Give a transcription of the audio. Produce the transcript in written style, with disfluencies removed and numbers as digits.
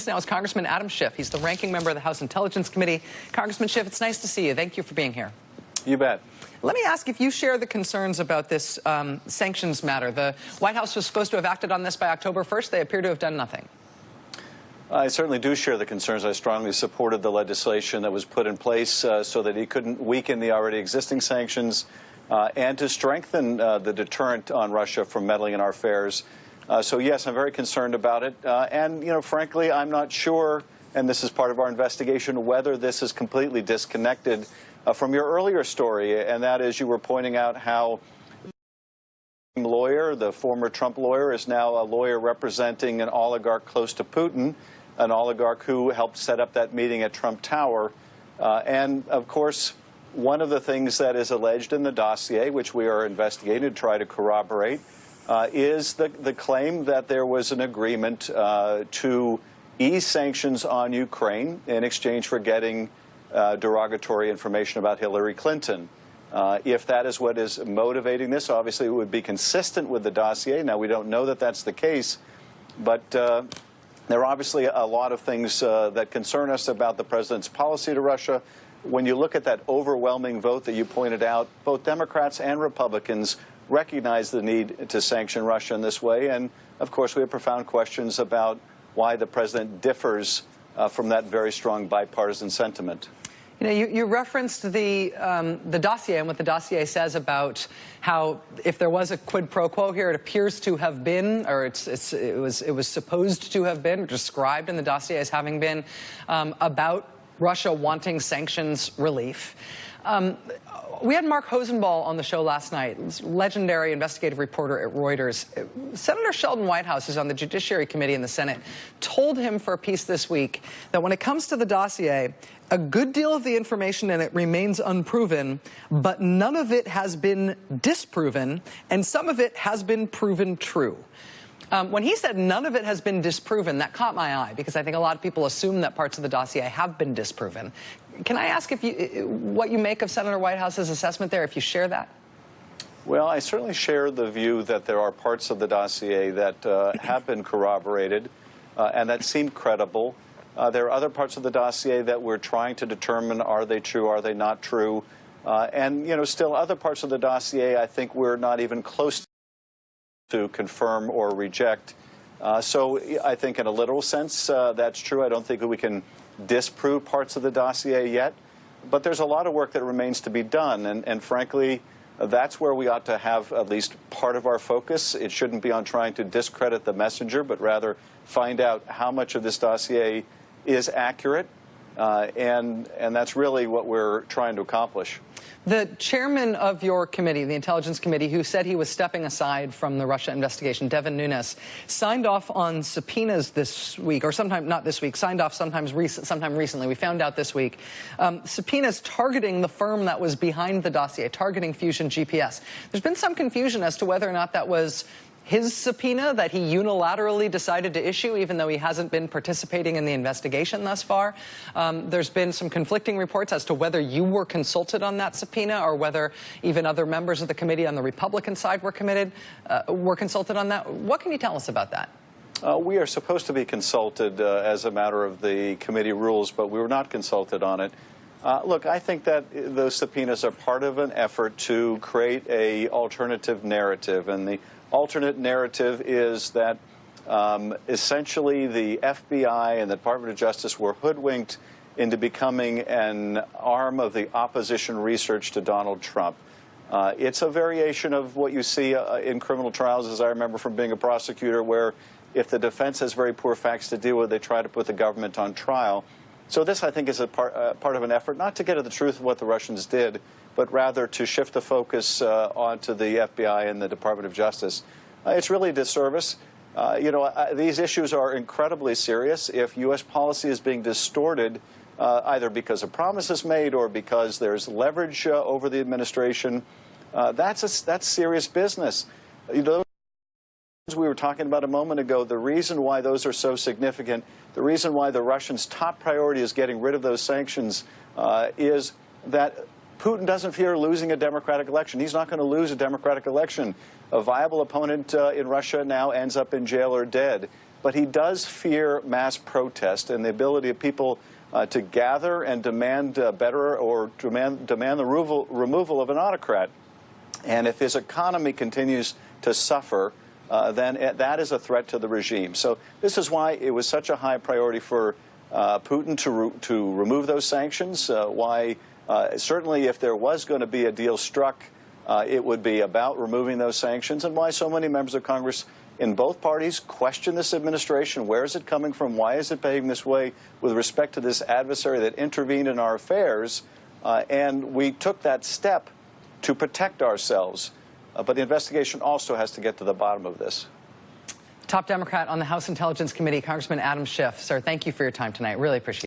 us now is Congressman Adam Schiff. He's the ranking member of the House Intelligence Committee. Congressman Schiff, it's nice to see you. Thank you for being here. You bet. Let me ask if you share the concerns about this sanctions matter. The White House was supposed to have acted on this by October 1st. They appear to have done nothing. I certainly do share the concerns. I strongly supported the legislation that was put in place so that he couldn't weaken the already existing sanctions and to strengthen the deterrent on Russia from meddling in our affairs. So, yes, I'm very concerned about it. And, you know, frankly, I'm not sure, and this is part of our investigation, whether this is completely disconnected from your earlier story, and that is you were pointing out how the lawyer, the former Trump lawyer, is now a lawyer representing an oligarch close to Putin, an oligarch who helped set up that meeting at Trump Tower. And, of course, one of the things that is alleged in the dossier, which we are investigating to try to corroborate, is the claim that there was an agreement to ease sanctions on Ukraine in exchange for getting derogatory information about Hillary Clinton. If that is what is motivating this, obviously it would be consistent with the dossier. Now, we don't know that that's the case, but there are obviously a lot of things that concern us about the president's policy to Russia. When you look at that overwhelming vote that you pointed out, both Democrats and Republicans recognize the need to sanction Russia in this way. And, of course, we have profound questions about why the president differs from that very strong bipartisan sentiment. You know, you referenced the dossier and what the dossier says about how if there was a quid pro quo here, it appears to have been, or it was supposed to have been, or described in the dossier as having been, about Russia wanting sanctions relief. We had Mark Hosenball on the show last night, legendary investigative reporter at Reuters. Senator Sheldon Whitehouse, who's on the Judiciary Committee in the Senate, told him for a piece this week that when it comes to the dossier, a good deal of the information in it remains unproven, but none of it has been disproven, and some of it has been proven true. When he said none of it has been disproven, that caught my eye, because I think a lot of people assume that parts of the dossier have been disproven. Can I ask what you make of Senator Whitehouse's assessment there, if you share that? Well, I certainly share the view that there are parts of the dossier that have been corroborated and that seem credible. There are other parts of the dossier that we're trying to determine, are they true, are they not true? And, you know, still other parts of the dossier I think we're not even close to confirm or reject. So I think in a literal sense that's true. I don't think that we can disprove parts of the dossier yet, but there's a lot of work that remains to be done, and frankly, that's where we ought to have at least part of our focus. It shouldn't be on trying to discredit the messenger, but rather find out how much of this dossier is accurate, and that's really what we're trying to accomplish. The chairman of your committee, the Intelligence Committee, who said he was stepping aside from the Russia investigation, Devin Nunes, signed off on subpoenas this week, or sometime, not this week, signed off sometime recently. We found out this week. Subpoenas targeting the firm that was behind the dossier, targeting Fusion GPS. There's been some confusion as to whether or not that was his subpoena that he unilaterally decided to issue, even though he hasn't been participating in the investigation thus far. There's been some conflicting reports as to whether you were consulted on that subpoena or whether even other members of the committee on the Republican side were consulted on that. What can you tell us about that? We are supposed to be consulted as a matter of the committee rules, but we were not consulted on it. Look, I think that those subpoenas are part of an effort to create an alternative narrative, and the alternate narrative is that essentially the FBI and the Department of Justice were hoodwinked into becoming an arm of the opposition research to Donald Trump. It's a variation of what you see in criminal trials, as I remember from being a prosecutor, where if the defense has very poor facts to deal with, they try to put the government on trial. So this, I think, is a part of an effort not to get at the truth of what the Russians did, but rather to shift the focus onto the FBI and the Department of Justice. It's really a disservice. You know, these issues are incredibly serious. If U.S. policy is being distorted, either because of promises made or because there's leverage over the administration, that's serious business. You know, we were talking about a moment ago, the reason why those are so significant, the reason why the Russians' top priority is getting rid of those sanctions is that Putin doesn't fear losing a democratic election. He's not going to lose a democratic election. A viable opponent in Russia now ends up in jail or dead. but he does fear mass protest and the ability of people to gather and demand better or demand the removal of an autocrat. And if his economy continues to suffer, then that is a threat to the regime. So this is why it was such a high priority for Putin to remove those sanctions, why certainly if there was going to be a deal struck, it would be about removing those sanctions, and why so many members of Congress in both parties question this administration. Where is it coming from? Why is it behaving this way with respect to this adversary that intervened in our affairs? And we took that step to protect ourselves. But the investigation also has to get to the bottom of this. Top Democrat on the House Intelligence Committee, Congressman Adam Schiff. Sir, thank you for your time tonight. Really appreciate it.